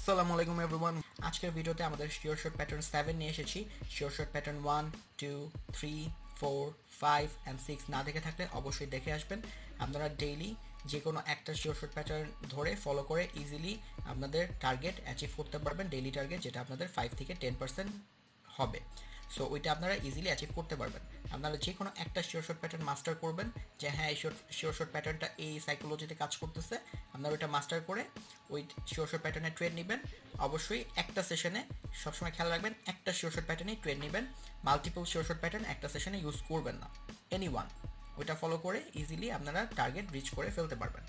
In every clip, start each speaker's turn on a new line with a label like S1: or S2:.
S1: আসসালামু আলাইকুম এভরিওয়ান। আজকের ভিডিওতে আমাদের শিওর শর্ট প্যাটার্ন 7 নিয়ে এসেছি। শিওর শর্ট প্যাটার্ন 1, 2, 3, 4, 5 অ্যান্ড 6 না দেখে থাকলে অবশ্যই দেখে আসবেন। আপনারা ডেইলি যে কোনো একটা শিওর শর্ট প্যাটার্ন ধরে ফলো করে ইজিলি আপনাদের টার্গেট অ্যাচিভ করতে পারবেন, ডেইলি টার্গেট, যেটা আপনাদের 5 থেকে 10% হবে। সো ওইটা আপনারা ইজিলি অ্যাচিভ করতে পারবেন। আপনারা যে কোনো একটা শিওর শর্ট প্যাটার্ন মাস্টার করবেন, যে হ্যাঁ এই শিওর শর্ট প্যাটার্নটা এই সাইকোলজিতে কাজ করতেছে, আপনারা ওইটা মাস্টার করে ওই শিওর শর্ট প্যাটার্নের ট্রেড নেবেন। অবশ্যই একটা সেশনে সবসময় খেয়াল রাখবেন, একটা শিওর শর্ট প্যাটার্নেই ট্রেড নেবেন, মাল্টিপল শিওর শর্ট প্যাটার্ন একটা সেশনে ইউজ করবেন না, এনি ওয়ান। ওইটা ফলো করে ইজিলি আপনারা টার্গেট রিচ করে ফেলতে পারবেন।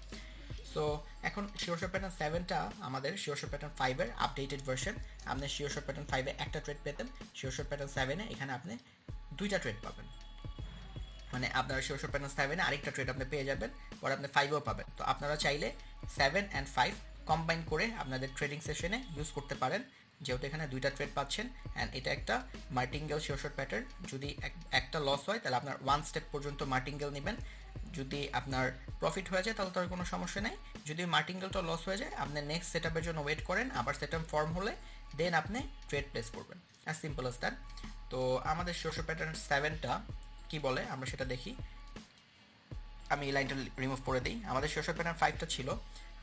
S1: সো এখন শিওর শর্ট প্যাটার্ন 7টা আমাদের শিওর শর্ট প্যাটার্ন 5-এর আপডেটেড ভার্সন। আপনি শিওর শর্ট প্যাটার্ন 5-এ একটা ট্রেড পেতেন, শিওর শর্ট প্যাটার্ন 7-এ এখানে আপনি দুইটা ট্রেড পাবেন। মানে আপনার শিওর শর্ট প্যাটার্ন 7-এ আরেকটা ট্রেড আপনি পেয়ে যাবেন, পরে আপনি 5-এও পাবেন। তো আপনারা চাইলে 7 অ্যান্ড 5 কম্বাইন করে আপনাদের ট্রেডিং সেশনে ইউজ করতে পারেন, যেহেতু এখানে দুইটা ট্রেড পাচ্ছেন। অ্যান্ড এটা একটা মার্টিঙ্গেল শিওর শর্ট প্যাটার্ন। যদি একটা লস হয় তাহলে আপনার 1 স্টেপ পর্যন্ত মার্টিঙ্গেল নেবেন। যদি আপনার প্রফিট হয়ে যায় তাহলে তার কোনো সমস্যা নেই। যদি মার্টিঙ্গেলটা লস হয়ে যায়, আপনি নেক্সট সেট আপের জন্য ওয়েট করেন, আবার সেট আপ ফর্ম হলে দেন আপনি ট্রেড প্লেস করবেন। As simple as that. তো আমাদের শিওর শর্ট প্যাটার্ন 7টা কি বলে আমরা সেটা দেখি। আমি এই লাইনটা রিমুভ করে দিই। আমাদের শিওর শর্ট প্যাটার্ন 5টা ছিল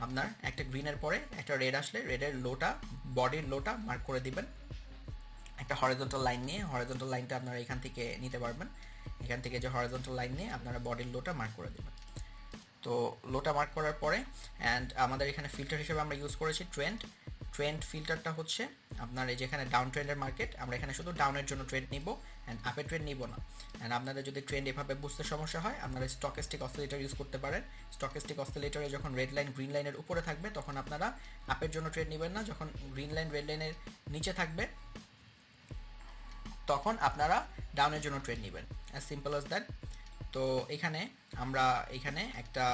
S1: আপনার একটা গ্রিনের পরে একটা রেড আসলে রেডের লোটা, বডির লোটা মার্ক করে দিবেন একটা হরিজন্টাল লাইন নিয়ে। হরিজন্টাল লাইনটা আপনারা এখান থেকে নিতে পারবেন। এখান থেকে যে হরিজন্টাল লাইন নিয়ে আপনারা বডির লোটা মার্ক করে দেবেন। তো লোটা মার্ক করার পরে অ্যান্ড আমাদের এখানে ফিল্টার হিসেবে আমরা ইউজ করেছি ট্রেন্ড ফিল্টারটা হচ্ছে আপনার এই যেখানে ডাউন ট্রেন্ডের মার্কেট, আমরা এখানে শুধু ডাউনের জন্য ট্রেড নিব অ্যান্ড আপের ট্রেড নিব না। অ্যান্ড আপনাদের যদি ট্রেন্ড এভাবে বুঝতে সমস্যা হয়, আপনারা স্টকেস্টিক অসিলেটর ইউজ করতে পারেন। স্টকেস্টিক অসিলেটরে যখন রেড লাইন গ্রিন লাইনের উপরে থাকবে তখন আপনারা আপের জন্য ট্রেড নেবেন না, যখন গ্রিন লাইন রেড লাইনের নিচে থাকবে তখন আপনারা ডাউনের জন্য ট্রেড নেবেন। As simple as that. তো এখানে আমরা এখানে একটা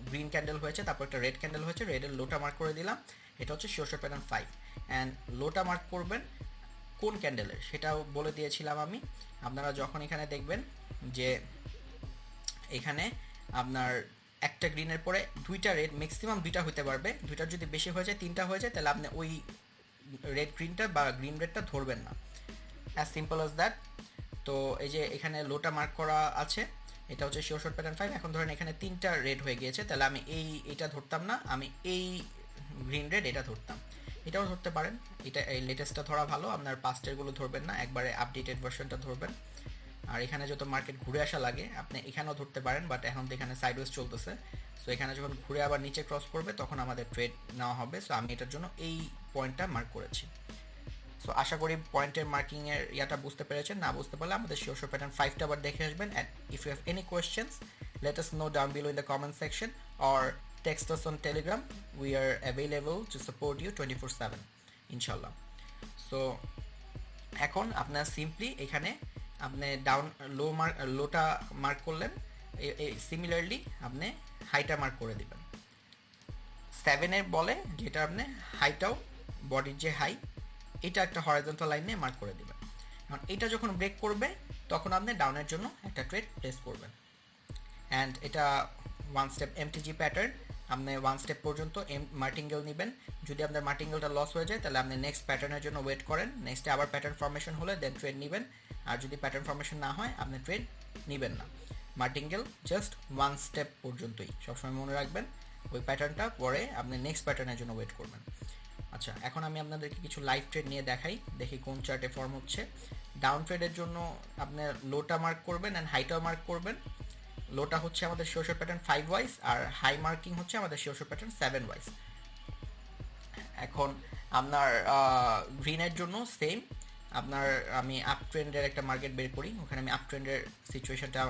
S1: গ্রিন ক্যান্ডেল হয়েছে, তারপর একটা রেড ক্যান্ডেল হয়েছে, রেডের লোটা মার্ক করে দিলাম। এটা হচ্ছে শিওর শর্ট প্যাটার্ন 5। অ্যান্ড লোটা মার্ক করবেন কোন ক্যান্ডেলের সেটাও বলে দিয়েছিলাম আমি। আপনারা যখন এখানে দেখবেন যে এখানে আপনার একটা গ্রিনের পরে দুইটা রেড, ম্যাক্সিমাম দুইটা হতে পারবে, দুইটার যদি বেশি হয়ে যায়, 3টা হয়ে যায়, তাহলে আপনি ওই রেড গ্রিনটা বা গ্রিন রেডটা ধরবেন না। As simple as that. তো এই যে এখানে লোটা মার্ক করা আছে, এটা হচ্ছে শিওর শর্ট প্যাটার্ন 5। এখন ধরেন এখানে 3টা রেড হয়ে গিয়েছে, তাহলে আমি এটা ধরতাম না, আমি এই গ্রিন রেড এটা ধরতাম। এটাও ধরতে পারেন, এটা এই লেটেস্টটা ধরা ভালো, আপনার পাস্টেরগুলো ধরবেন না, একবারে আপডেটেড ভার্সনটা ধরবেন। আর এখানে যত মার্কেট ঘুরে আসা লাগে আপনি এখানেও ধরতে পারেন, বাট এখন তো এখানে সাইডওয়েজ চলতেছে। সো এখানে যখন ঘুরে আবার নিচে ক্রস করবে তখন আমাদের ট্রেড নেওয়া হবে। সো আমি এটার জন্য এই পয়েন্টটা মার্ক করেছি। সো আশা করি পয়েন্টের মার্কিংয়ের ইয়াটা বুঝতে পেরেছেন। না বুঝতে পারলে আমাদের শিওর শর্ট প্যাটার্ন 5টা আবার দেখে আসবেন। And if you have any questions, let us know down below in the comment section or text us on Telegram. We are available to support you 24/7 ইনশাল্লাহ। সো এখন আপনার সিম্পলি এখানে আপনি down লোটা মার্ক করলেন, সিমিলারলি আপনি হাইটা mark করে দিবেন 7-এর বলে, যেটা আপনি হাইটাও বডির যে হাই এটা একটা হরিজন্টাল লাইন নিয়ে মার্ক করে দিবেন। এখন এটা যখন ব্রেক করবে তখন আপনি ডাউনের জন্য একটা ট্রেড প্লেস করবেন। অ্যান্ড এটা 1 স্টেপ এমটিজি প্যাটার্ন, আপনি 1 স্টেপ পর্যন্ত মার্টিঙ্গেল নেবেন। যদি আপনার মার্টিঙ্গেলটা লস হয়ে যায় তাহলে আপনি নেক্সট প্যাটার্নের জন্য ওয়েট করেন, নেক্সটে আবার প্যাটার্ন ফর্মেশন হলে দেন ট্রেড নেবেন। আর যদি প্যাটার্ন ফর্মেশন না হয় আপনি ট্রেড নেবেন না। মার্টিঙ্গেল জাস্ট 1 স্টেপ পর্যন্তই সবসময় মনে রাখবেন, ওই প্যাটার্নটা পরে আপনি নেক্সট প্যাটার্নের জন্য ওয়েট করবেন। আচ্ছা, এখন আমি আপনাদেরকে কিছু লাইভ ট্রেড নিয়ে দেখাই, দেখি কোন চার্টে ফর্ম হচ্ছে। ডাউন ট্রেডের জন্য আপনি লোটা মার্ক করবেন অ্যান্ড হাইটাও মার্ক করবেন। লোটা হচ্ছে আমাদের শিওর শর্ট প্যাটার্ন 5 ওয়াইজ আর হাই মার্কিং হচ্ছে আমাদের শিওর শর্ট প্যাটার্ন 7 ওয়াইজ। এখন আপনার গ্রিনের জন্য সেম, আপনার আমি আপ ট্রেন্ডের একটা মার্কেট বের করি, ওখানে আমি আপ ট্রেন্ডের সিচুয়েশনটা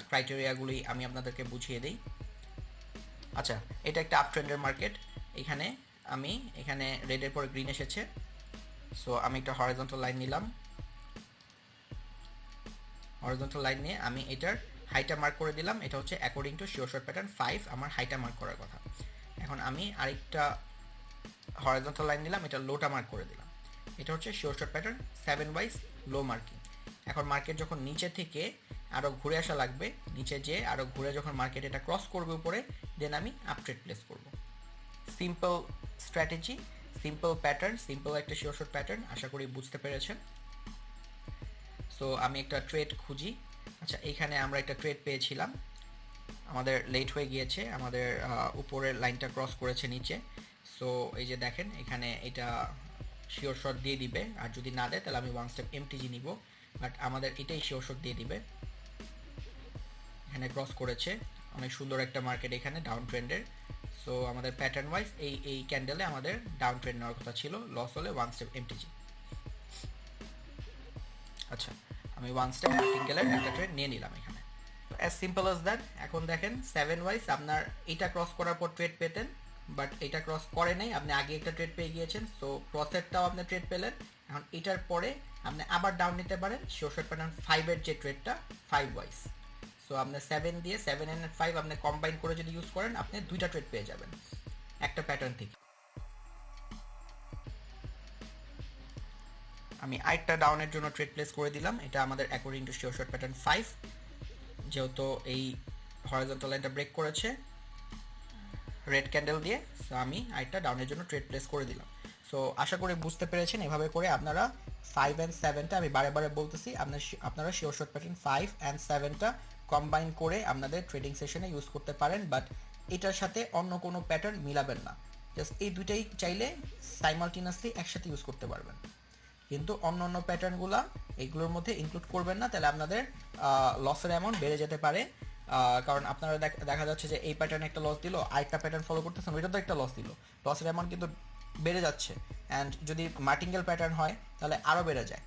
S1: ক্রাইটেরিয়াগুলি আমি আপনাদেরকে বুঝিয়ে দিই। আচ্ছা, এটা একটা আপ ট্রেন্ডের মার্কেট। এখানে আমি এখানে রেডের পরে গ্রিন এসেছে, সো আমি একটা হরিজন্টাল লাইন নিলাম। হরিজন্টাল লাইন নিয়ে আমি এটার হাইটা মার্ক করে দিলাম। এটা হচ্ছে according to sure short pattern 5 আমার হাইটা মার্ক করার কথা। এখন আমি আরেকটা হরিজন্টাল লাইন নিলাম, এটা লোটা মার্ক করে দিলাম। এটা হচ্ছে শিওর শর্ট প্যাটার্ন 7 ওয়াইজ লো মার্কিং। এখন মার্কেট যখন নিচে থেকে আরও ঘুরে আসা লাগবে, নিচে যেয়ে আরও ঘুরে যখন মার্কেট এটা ক্রস করবে উপরে, দেন আমি আপ ট্রেড প্লেস করব। Simple strategy, simple pattern, simple একটা শিওর শর্ট প্যাটার্ন, আশা করি বুঝতে পেরেছেন। সো আমি একটা ট্রেড খুঁজি। আচ্ছা, এইখানে আমরা একটা ট্রেড পেয়েছিলাম, আমাদের লেট হয়ে গিয়েছে, আমাদের উপরের লাইনটা ক্রস করেছে নিচে। সো এই যে দেখেন এখানে এটা শিওর শট দিয়ে দিবে, আর যদি না দেয় তাহলে আমি ওয়ান স্টেপ এমটিজি নিব, বাট আমাদের এটাই শিওর শট দিয়ে দিবে। এখানে ক্রস করেছে, অনেক সুন্দর একটা মার্কেট এখানে ডাউন ট্রেন্ডের। সো আমাদের প্যাটার্ন ওয়াইজ এই ক্যান্ডেলে আমাদের ডাউন ট্রেন্ড নেওয়ার কথা ছিল, লস হলে ওয়ান স্টেপ এমটিজি। আচ্ছা, আমি ওয়ান স্টেপ মার্টিঙ্গেলের একটা ট্রেড নিয়ে নিলাম এখানে। As simple as that. এখন দেখেন 7 ওয়াইজ আপনার এটা ক্রস করার পর ট্রেড পেতেন, বাট এটা ক্রস করে নাই, আপনি আগে একটা ট্রেড পেয়ে গিয়েছেন। সো ক্রসেরটাও আপনি ট্রেড পেলেন। এখন এটার পরে আপনি আবার ডাউন নিতে পারেন শিওর শর্ট প্যাটার্ন 5-এর যে ট্রেডটা 5 ওয়াইজ। সো আপনি 7 দিয়ে 7 এন্ড 5 আপনি কম্বাইন করে যদি ইউজ করেন, আপনি দুইটা ট্রেড পেয়ে যাবেন একটা প্যাটার্ন থেকে। আমি আরেকটা ডাউনের জন্য ট্রেড প্লেস করে দিলাম, এটা আমাদের according to sure short pattern 5, যেহেতু এই হরাইজন্টাল লাইনটা ব্রেক করেছে রেড ক্যান্ডেল দিয়ে। সো আমি আরেকটা ডাউনের জন্য ট্রেড প্লেস করে দিলাম। সো আশা করি বুঝতে পেরেছেন। এভাবে করে আপনারা 5 অ্যান্ড 7টা, আমি বারে বারে বলতেছি, আপনারা শিওর শর্ট প্যাটার্ন 5 অ্যান্ড 7টা কম্বাইন করে আপনাদের ট্রেডিং সেশনে ইউজ করতে পারেন, বাট এটার সাথে অন্য কোনো প্যাটার্ন মিলাবেন না। জাস্ট এই দুইটাই চাইলে সাইমালটেনিয়াসলি একসাথে ইউজ করতে পারবেন, কিন্তু অন্য অন্য প্যাটার্নগুলো এইগুলোর মধ্যে ইনক্লুড করবেন না, তাহলে আপনাদের লসের অ্যামাউন্ট বেড়ে যেতে পারে। কারণ আপনারা দেখা যাচ্ছে যে এই প্যাটার্নে একটা লস দিল, আরেকটা প্যাটার্ন ফলো করতেছেন, ওইটা তো একটা লস দিল, লসের অ্যামাউন্ট কিন্তু বেড়ে যাচ্ছে। অ্যান্ড যদি মার্টিঙ্গেল প্যাটার্ন হয় তাহলে আরও বেড়ে যায়।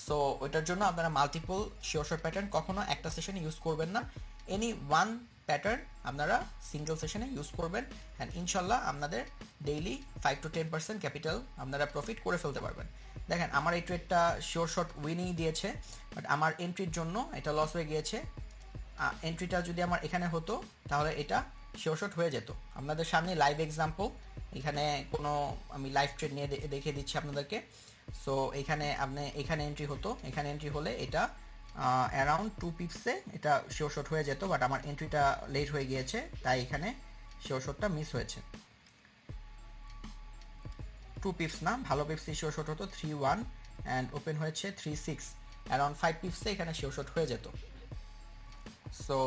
S1: সো ওইটার জন্য আপনারা মাল্টিপল শিওর শর্ট প্যাটার্ন কখনো একটা সেশনে ইউজ করবেন না। এনি ওয়ান প্যাটার্ন আপনারা সিঙ্গেল সেশনে ইউজ করবেন, অ্যান্ড ইনশাল্লাহ আপনাদের ডেইলি 5 to 10% ক্যাপিটাল আপনারা প্রফিট করে ফেলতে পারবেন। দেখেন আমার এই ট্রেডটা শিওর শর্ট উইনই দিয়েছে, বাট আমার এন্ট্রির জন্য এটা লস হয়ে গিয়েছে। এন্ট্রিটা যদি আমার এখানে হতো তাহলে এটা শিওর শর্ট হয়ে যেত। আপনাদের সামনে লাইভ এক্সাম্পল, এখানে কোনো আমি লাইভ ট্রেড নিয়ে দেখিয়ে দিচ্ছি আপনাদেরকে। সো এখানে এখানে এন্ট্রি হতো, এখানে এন্ট্রি হলে এটা অ্যারাউন্ড 2 পিপসে এটা শিওর শর্ট হয়ে যেত, বাট আমার এন্ট্রিটা লেট হয়ে গিয়েছে, তাই এখানে শিওর শর্টটা মিস হয়েছে। 2 পিপস না, ভালো পিপসে শিওর শর্ট হতো 3-1 অ্যান্ড ওপেন হয়েছে 3-6, অ্যারাউন্ড 5 পিপসে এখানে শিওর শর্ট হয়ে যেত। সো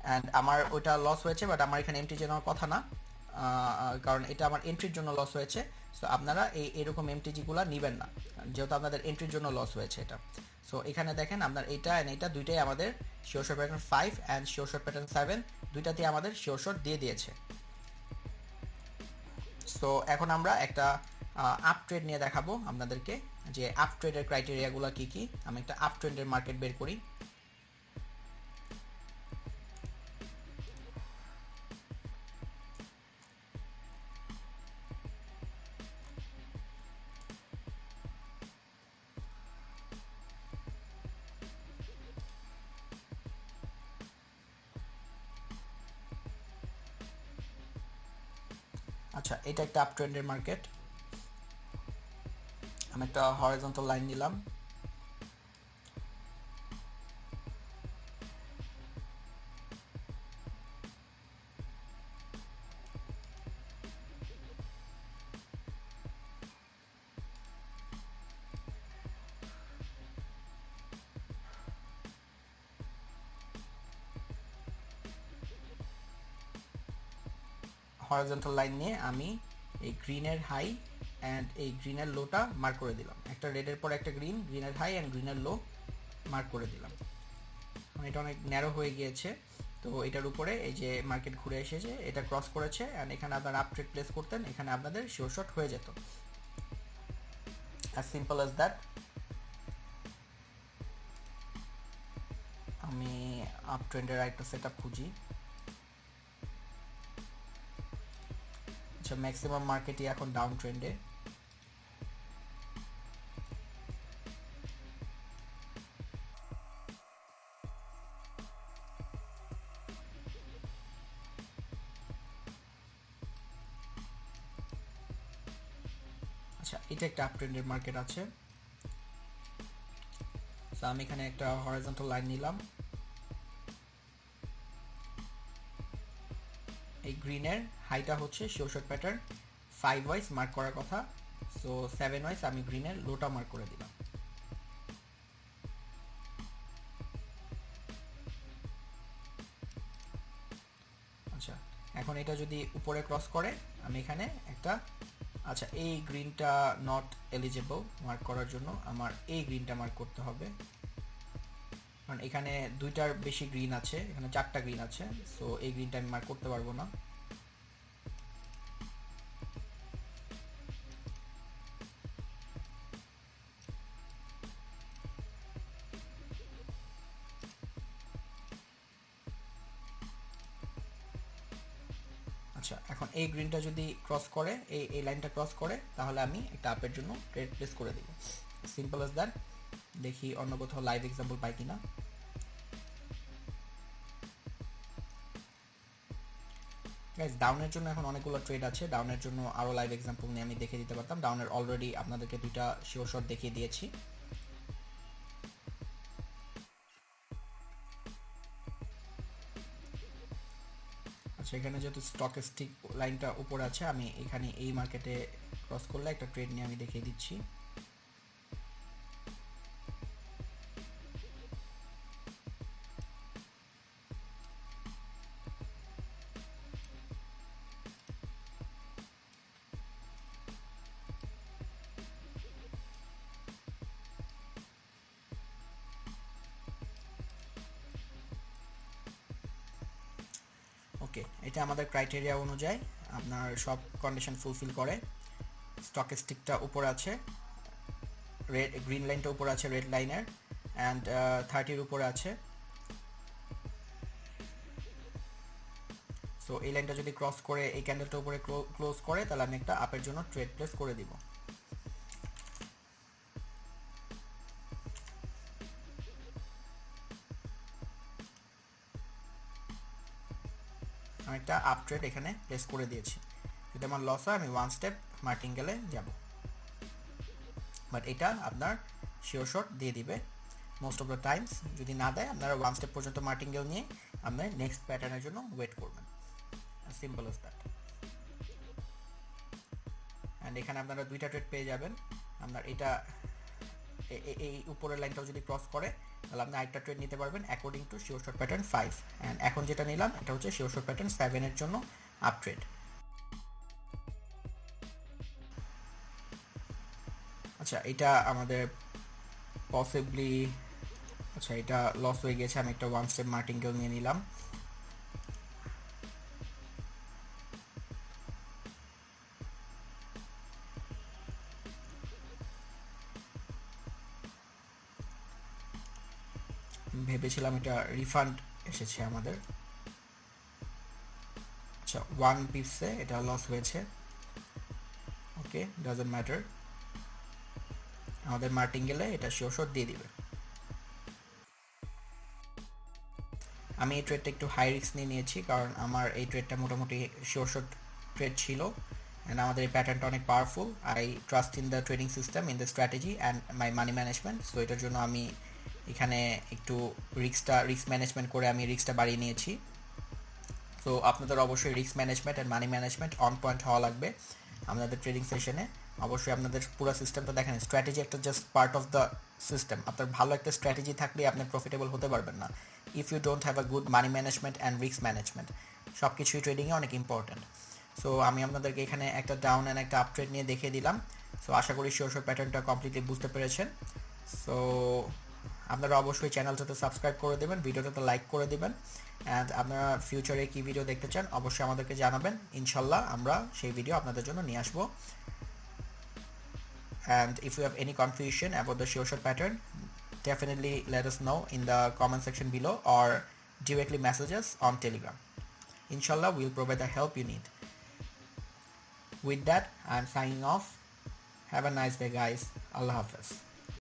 S1: অ্যান্ড আমার ওইটা লস হয়েছে, বাট আমার এখানে এন্ট্রি নেওয়ার কথা না, কারণ এটা আমার এন্ট্রির জন্য লস হয়েছে। সো আপনারা এরকম এমটিজিগুলো নেবেন না, যেহেতু আপনাদের এন্ট্রির জন্য লস হয়েছে এটা। সো এখানে দেখেন আপনার এইটা অ্যান্ড এইটা দুইটাই আমাদের sure short pattern 5 and sure short pattern 7 দুইটাতে আমাদের শিওর শর্ট দিয়ে দিয়েছে। সো এখন আমরা একটা আপ ট্রেড নিয়ে দেখাবো আপনাদেরকে, যে আপ ট্রেডের ক্রাইটেরিয়াগুলো কী কী। আমি একটা আপ ট্রেন্ডের মার্কেট বের করি। আচ্ছা, এটা একটা আপ ট্রেন্ডের মার্কেট। আমি একটা হরাইজন্টাল লাইন নিলাম, হরাইজন্টাল লাইন নিয়ে আমি এই গ্রিনের হাই অ্যান্ড এই গ্রিনের লোটা মার্ক করে দিলাম। একটা রেডের পর একটা গ্রিনের হাই অ্যান্ড গ্রিনের লো মার্ক করে দিলাম। এটা অনেক ন্যারো হয়ে গিয়েছে, তো এটার উপরে এই যে মার্কেট ঘুরে এসেছে, এটা ক্রস করেছে অ্যান্ড এখানে আপনারা আপ ট্রেড প্লেস করতেন, এখানে আপনাদের শিওর শট হয়ে যেত। As simple as that. আমি আপ ট্রেন্ডের একটা সেট আপ খুঁজি। আচ্ছা, ম্যাক্সিমাম মার্কেটই এখন ডাউন ট্রেন্ডে। আচ্ছা, এটা একটা আপ ট্রেন্ডের মার্কেট আছে। সো আমি এখানে একটা হরাইজন্টাল লাইন নিলাম, এই গ্রিনের হাইটা হচ্ছে sure shot pattern 5 wise mark করার কথা, সো 7 ওয়াইজ আমি গ্রিনের লোটা মার্ক করে দিলাম। আচ্ছা, এখন এটা যদি উপরে ক্রস করে আমি এখানে একটা, আচ্ছা এই গ্রিনটা নট এলিজিবল মার্ক করার জন্য, আমার এই গ্রিনটা মার্ক করতে হবে, কারণ এখানে দুইটার বেশি গ্রিন আছে, এখানে 4টা গ্রিন আছে, সো এই গ্রিনটা আমি মার্ক করতে পারবো না। আচ্ছা, এখন এই গ্রিনটা যদি ক্রস করে, এই লাইনটা ক্রস করে, তাহলে আমি একটা আপের জন্য ট্রেড প্লেস করে দিব। Simple as that. দেখি অন্য কোথাও লাইভ এক্সাম্পল পাই কিনা। গাইস, ডাউনের জন্য এখন অনেকগুলো ট্রেড আছে, ডাউনের জন্য আরও লাইভ এক্সাম্পল নিয়ে আমি দেখে দিতে পারতাম। ডাউনের অলরেডি আপনাদেরকে দুইটা শিওর শট দেখিয়ে দিয়েছি। আচ্ছা, এখানে যেহেতু স্টকেস্টিক লাইনটা উপরে আছে, আমি এখানে এই মার্কেটে ক্রস করলে একটা ট্রেড নিয়ে আমি দেখিয়ে দিচ্ছি। ওকে, এটা আমাদের ক্রাইটেরিয়া অনুযায়ী আপনার সব কন্ডিশন ফুলফিল করে। স্টকেস্টিকটা উপরে আছে, রেড গ্রিন লাইনটা উপরে আছে রেড লাইনের, অ্যান্ড 30-র উপরে আছে। সো এই লাইনটা যদি ক্রস করে এই ক্যান্ডেলটা উপরে ক্লোজ করে, তাহলে আমি একটা আপের জন্য ট্রেড প্লেস করে দিব। আমি একটা আপ ট্রেড এখানে প্লেস করে দিয়েছি। যদি আমার লস হয় আমি 1 স্টেপ মার্টিঙ্গেলে যাব, বাট এটা আপনার শিওর শট দিয়ে দিবে মোস্ট অফ দ্য টাইমস। যদি না দেয়, আপনারা 1 স্টেপ পর্যন্ত মার্টিঙ্গেল নিয়ে আপনার নেক্সট প্যাটার্নের জন্য ওয়েট করবেন। Simple as that. অ্যান্ড এখানে আপনারা দুইটা ট্রেড পেয়ে যাবেন। আপনার এটা এই উপরের লাইনটাও যদি ক্রস করে, তাহলে আপনি আরেকটা ট্রেড নিতে পারবেন according to sure shot pattern 5। And এখন যেটা নিলাম এটা হচ্ছে শিওর শট প্যাটার্ন 7-এর জন্য আপ ট্রেড। আচ্ছা, এটা আমাদের পসিবলি, আচ্ছা এটা লস হয়ে গেছে, আমি একটা 1 স্টেপ মার্টিঙ্গেল নিয়ে নিলাম। ভেবেছিলাম এটা রিফান্ড এসেছে আমাদের। আচ্ছা, 1 পিপসে এটা লস হয়েছে। ওকে, ডাজন্ট ম্যাটার, আমাদের মার্টিঙ্গেলে এটা শিওর শট দিয়ে দিবে। আমি এই ট্রেডটা একটু হাই রিস্ক নিয়ে নিয়েছি, কারণ আমার এই ট্রেডটা মোটামুটি শিওর শট ট্রেড ছিল, অ্যান্ড আমাদের এই প্যাটার্নটা অনেক powerful. I trust in the trading system, in the strategy and my money management. So এটার জন্য আমি এখানে একটু রিস্ক ম্যানেজমেন্ট করে আমি রিস্কটা বাড়িয়ে নিয়েছি। সো আপনাদের অবশ্যই risk management and money management on point হওয়া লাগবে আপনাদের ট্রেডিং সেশনে। অবশ্যই আপনাদের পুরো সিস্টেমটা দেখেন, স্ট্র্যাটেজি একটা just part of the system. আপনার ভালো একটা স্ট্র্যাটেজি থাকলে আপনি প্রফিটেবল হতে পারবেন না if you don't have a good money management and risk management. সব কিছুই ট্রেডিংয়ে অনেক ইম্পর্ট্যান্ট। সো আমি আপনাদেরকে এখানে একটা ডাউন অ্যান্ড একটা আপ ট্রেড নিয়ে দেখিয়ে দিলাম। সো আশা করি শিওর শট প্যাটার্নটা কমপ্লিটলি বুঝতে পেরেছেন। সো আপনারা অবশ্যই চ্যানেলটাতে সাবস্ক্রাইব করে দেবেন, ভিডিওটাতে লাইক করে দেবেন, অ্যান্ড আপনারা ফিউচারে কী ভিডিও দেখতে চান অবশ্যই আমাদেরকে জানাবেন। ইনশাল্লাহ আমরা সেই ভিডিও আপনাদের জন্য নিয়ে আসবো। And if you have any confusion about the sure shot pattern, definitely let us know in the comment section below or directly message us on Telegram. Inshallah, we'll provide the help you need. With that, I'm signing off. Have a nice day, guys. Allah Hafiz.